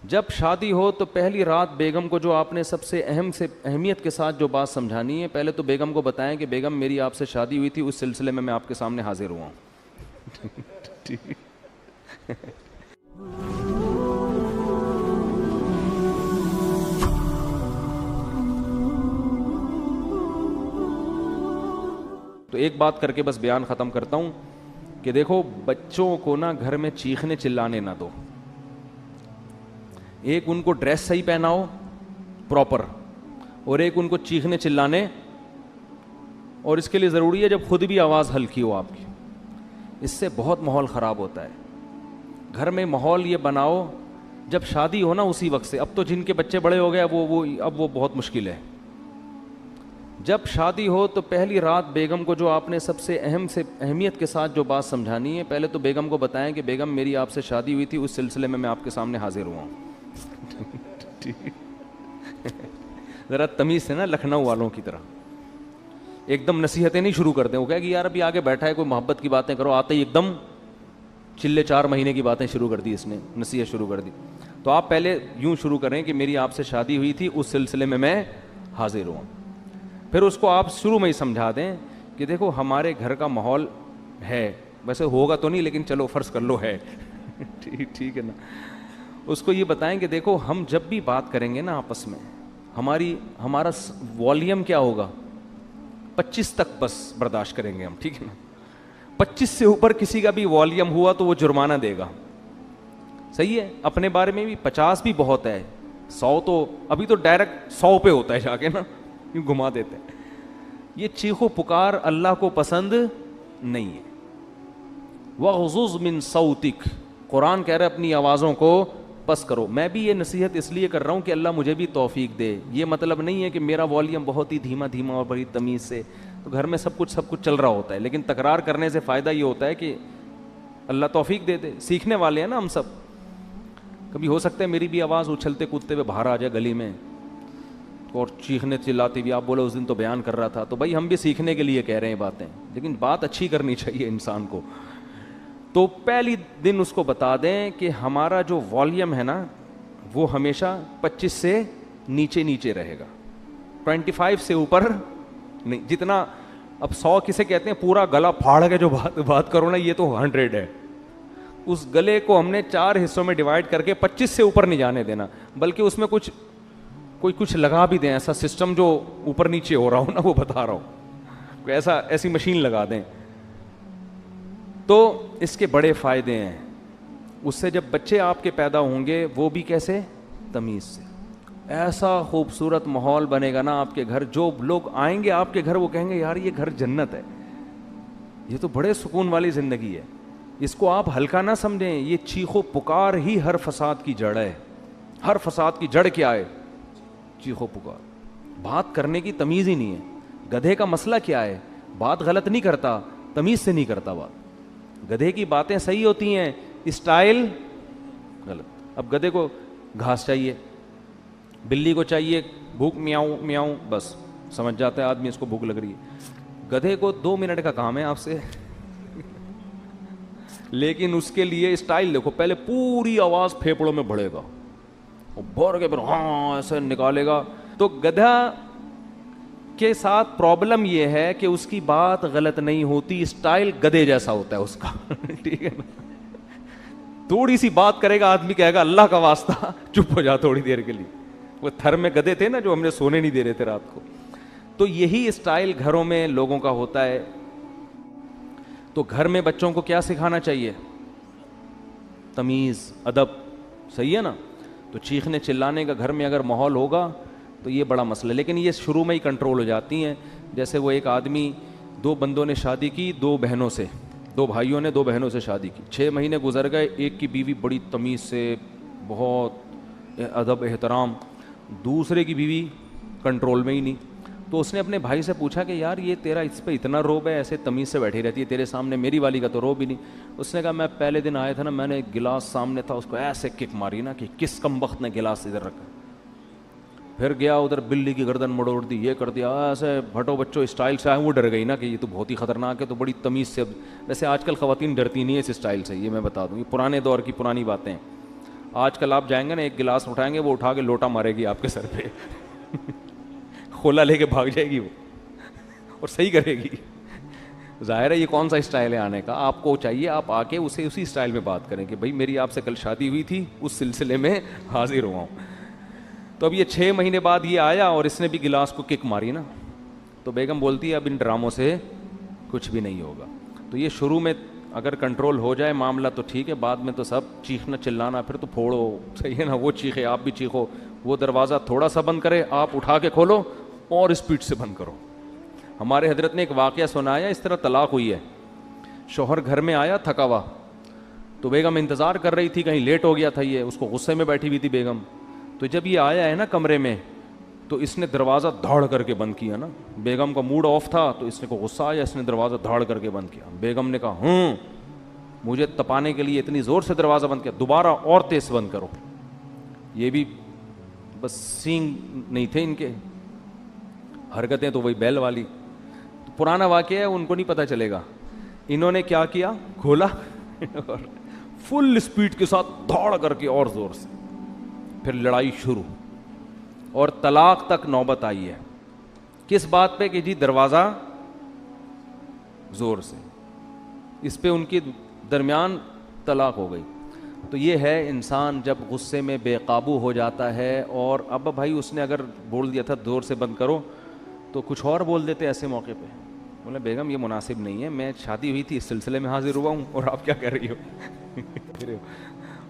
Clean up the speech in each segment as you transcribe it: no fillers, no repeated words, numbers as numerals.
جب شادی ہو تو پہلی رات بیگم کو جو آپ نے سب سے اہمیت کے ساتھ جو بات سمجھانی ہے، پہلے تو بیگم کو بتائیں کہ بیگم میری آپ سے شادی ہوئی تھی، اس سلسلے میں آپ کے سامنے حاضر ہوا ہوں. ٹھیک. تو ایک بات کر کے بس بیان ختم کرتا ہوں کہ دیکھو بچوں کو نا گھر میں چیخنے چلانے نہ دو. ایک ان کو ڈریس صحیح پہناؤ پراپر، اور ایک ان کو چیخنے چلانے، اور اس کے لیے ضروری ہے جب خود بھی آواز ہلکی ہو آپ کی. اس سے بہت ماحول خراب ہوتا ہے. گھر میں ماحول یہ بناؤ جب شادی ہو نا اسی وقت سے. اب تو جن کے بچے بڑے ہو گئے اب وہ بہت مشکل ہے. جب شادی ہو تو پہلی رات بیگم کو جو آپ نے سب سے اہمیت کے ساتھ جو بات سمجھانی ہے، پہلے تو بیگم کو بتائیں کہ بیگم میری آپ سے شادی ہوئی تھی، اس سلسلے میں آپ کے سامنے حاضر ہوا ہوں. ذرا تمیز سے نا، لکھنؤ والوں کی طرح ایک دم نصیحتیں نہیں شروع کرتے. وہ کہے کہ یار ابھی آگے بیٹھا ہے کوئی محبت کی باتیں کرو، آتے ہی ایک دم چلے 4 مہینے کی باتیں شروع کر دی، اس نے نصیحت شروع کر دی. تو آپ پہلے یوں شروع کریں کہ میری آپ سے شادی ہوئی تھی، اس سلسلے میں حاضر ہوا. پھر اس کو آپ شروع میں ہی سمجھا دیں کہ دیکھو ہمارے گھر کا ماحول ہے، ویسے ہوگا تو نہیں لیکن چلو فرض کر لو ہے. ٹھیک ہے نا. اس کو یہ بتائیں کہ دیکھو ہم جب بھی بات کریں گے نا آپس میں، ہمارا والیوم کیا ہوگا، 25 تک بس برداشت کریں گے ہم. ٹھیک ہے نا. 25 سے اوپر کسی کا بھی والیوم ہوا تو وہ جرمانہ دے گا. صحیح ہے. اپنے بارے میں بھی 50 بھی بہت ہے، 100 تو ابھی تو ڈائریکٹ 100 پہ ہوتا ہے جا کے نا، یوں گھما دیتے ہیں. یہ چیخو پکار اللہ کو پسند نہیں ہے. وَغْضُضْ مِن صَوْتِكَ، قرآن کہہ رہا ہے اپنی آوازوں کو پس کرو. میں بھی یہ نصیحت اس لیے کر رہا ہوں کہ اللہ مجھے بھی توفیق دے. یہ مطلب نہیں ہے کہ میرا والیوم بہت ہی دھیما اور بڑی تمیز سے، تو گھر میں سب کچھ چل رہا ہوتا ہے، لیکن تکرار کرنے سے فائدہ یہ ہوتا ہے کہ اللہ توفیق دے دے. سیکھنے والے ہیں نا ہم سب. کبھی ہو سکتا ہے میری بھی آواز اچھلتے کودتے ہوئے باہر آ جائے گلی میں اور چیخنے چلاتی ہوئی. آپ بولے اس دن تو بیان کر رہا تھا، تو بھائی ہم بھی سیکھنے کے لیے کہہ رہے ہیں باتیں، لیکن بات اچھی کرنی چاہیے انسان کو. تو پہلی دن اس کو بتا دیں کہ ہمارا جو والیوم ہے نا وہ ہمیشہ 25 سے نیچے رہے گا، 25 سے اوپر نہیں. جتنا اب 100 کسے کہتے ہیں پورا گلا پھاڑ کے جو بات کرو نا، یہ تو 100 ہے. اس گلے کو ہم نے 4 حصوں میں ڈیوائڈ کر کے 25 سے اوپر نہیں جانے دینا، بلکہ اس میں کچھ لگا بھی دیں، ایسا سسٹم جو اوپر نیچے ہو رہا ہو نا، وہ بتا رہا ہوں، کوئی ایسی مشین لگا دیں. تو اس کے بڑے فائدے ہیں. اس سے جب بچے آپ کے پیدا ہوں گے وہ بھی کیسے، تمیز سے. ایسا خوبصورت ماحول بنے گا نا آپ کے گھر، جو لوگ آئیں گے آپ کے گھر وہ کہیں گے یار یہ گھر جنت ہے، یہ تو بڑے سکون والی زندگی ہے. اس کو آپ ہلکا نہ سمجھیں. یہ چیخو پکار ہی ہر فساد کی جڑ ہے. ہر فساد کی جڑ کیا ہے، چیخو پکار. بات کرنے کی تمیز ہی نہیں ہے. گدھے کا مسئلہ کیا ہے، بات غلط نہیں کرتا، تمیز سے نہیں کرتا بات. گدھے کی باتیں صحیح ہوتی ہیں، اسٹائل غلط. اب گدھے کو گھاس چاہیے، بلی کو چاہیے بھوک میاؤں میاؤں، بس سمجھ جاتا ہے آدمی اس کو بھوک لگ رہی ہے. گدھے کو 2 منٹ کا کام ہے آپ سے، لیکن اس کے لیے اسٹائل دیکھو. پہلے پوری آواز پھیپڑوں میں بڑھے گا، بھر کے پھر ہاں ایسے نکالے گا. تو گدھا کے ساتھ پرابلم یہ ہے کہ اس کی بات غلط نہیں ہوتی، اسٹائل گدھے جیسا ہوتا ہے اس کا. ٹھیک ہے نا. تھوڑی سی بات کرے گا آدمی کہے گا اللہ کا واسطہ چپ ہو جا تھوڑی دیر کے لیے. وہ تھر میں گدھے تھے نا جو ہم نے سونے نہیں دے رہے تھے رات کو. تو یہی اسٹائل گھروں میں لوگوں کا ہوتا ہے. تو گھر میں بچوں کو کیا سکھانا چاہیے، تمیز، ادب. صحیح ہے نا. تو چیخنے چلانے کا گھر میں اگر ماحول ہوگا تو یہ بڑا مسئلہ ہے. لیکن یہ شروع میں ہی کنٹرول ہو جاتی ہیں. جیسے وہ ایک آدمی، 2 بندوں نے شادی کی 2 بہنوں سے، 2 بھائیوں نے 2 بہنوں سے شادی کی. 6 مہینے گزر گئے. ایک کی بیوی بڑی تمیز سے، بہت ادب احترام، دوسرے کی بیوی کنٹرول میں ہی نہیں. تو اس نے اپنے بھائی سے پوچھا کہ یار یہ تیرا اس پہ اتنا روب ہے، ایسے تمیز سے بیٹھی رہتی ہے تیرے سامنے، میری والی کا تو روب ہی نہیں. اس نے کہا میں پہلے دن آیا تھا نا، میں نے گلاس سامنے تھا اس کو ایسے کک ماری نا کہ کس کم وقت نے گلاس ادھر رکھا. پھر گیا ادھر بلی کی گردن مڑوڑ دی، یہ کر دیا ایسے بھٹو بچوں اسٹائل سے آئے. وہ ڈر گئی نا کہ یہ تو بہت ہی خطرناک ہے، تو بڑی تمیز سے. ویسے آج کل خواتین ڈرتی نہیں ہے اس اسٹائل سے، یہ میں بتا دوں، یہ پرانے دور کی پرانی باتیں. آج کل آپ جائیں گے نا، ایک گلاس اٹھائیں گے وہ اٹھا کے لوٹا مارے گی آپ کے سر پہ کھولا لے کے بھاگ جائے گی وہ اور صحیح کرے گی. ظاہر ہے یہ کون سا اسٹائل ہے آنے کا. آپ کو چاہیے آپ آ کے اسے اسی اسٹائل میں بات کریں کہ بھائی میری آپ سے کل شادی ہوئی تھی، اس سلسلے میں حاضر ہوا ہوں. تو اب یہ 6 مہینے بعد یہ آیا اور اس نے بھی گلاس کو کک ماری نا. تو بیگم بولتی ہے اب ان ڈراموں سے کچھ بھی نہیں ہوگا. تو یہ شروع میں اگر کنٹرول ہو جائے معاملہ تو ٹھیک ہے، بعد میں تو سب چیخنا چلانا، پھر تو پھوڑو، صحیح ہے نا. وہ چیخے آپ بھی چیخو، وہ دروازہ تھوڑا سا بند کرے آپ اٹھا کے کھولو اور اسپیڈ سے بند کرو. ہمارے حضرت نے ایک واقعہ سنایا، اس طرح طلاق ہوئی ہے. شوہر گھر میں آیا تھکا ہوا، تو بیگم انتظار کر رہی تھی، کہیں لیٹ ہو گیا تھا یہ، اس کو غصے میں بیٹھی ہوئی تھی بیگم. تو جب یہ آیا ہے نا کمرے میں تو اس نے دروازہ دھاڑ کر کے بند کیا نا. بیگم کا موڈ آف تھا تو اس نے کو غصہ آیا، اس نے دروازہ دھاڑ کر کے بند کیا. بیگم نے کہا مجھے تپانے کے لیے اتنی زور سے دروازہ بند کیا، دوبارہ اور تیز بند کرو. یہ بھی بس سینگ نہیں تھے ان کے، حرکتیں تو وہی بیل والی. پرانا واقعہ ہے، ان کو نہیں پتہ چلے گا. انہوں نے کیا کیا، کھولا اور فل اسپیڈ کے ساتھ دھاڑ کر کے اور زور سے، پھر لڑائی شروع اور طلاق تک نوبت آئی ہے. کس بات پہ کہ جی دروازہ زور سے. اس پہ ان کے درمیان طلاق ہو گئی. تو یہ ہے انسان جب غصے میں بے قابو ہو جاتا ہے. اور اب بھائی اس نے اگر بول دیا تھا زور سے بند کرو تو کچھ اور بول دیتے ایسے موقع پہ. بولے بیگم یہ مناسب نہیں ہے، میں شادی ہوئی تھی اس سلسلے میں حاضر ہوا ہوں اور آپ کیا کہہ رہی ہو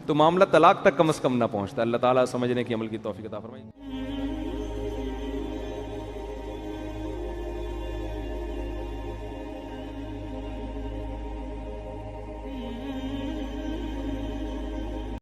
تو معاملہ طلاق تک کم از کم نہ پہنچتا. اللہ تعالیٰ سمجھنے کی عمل کی توفیق عطا فرمائے.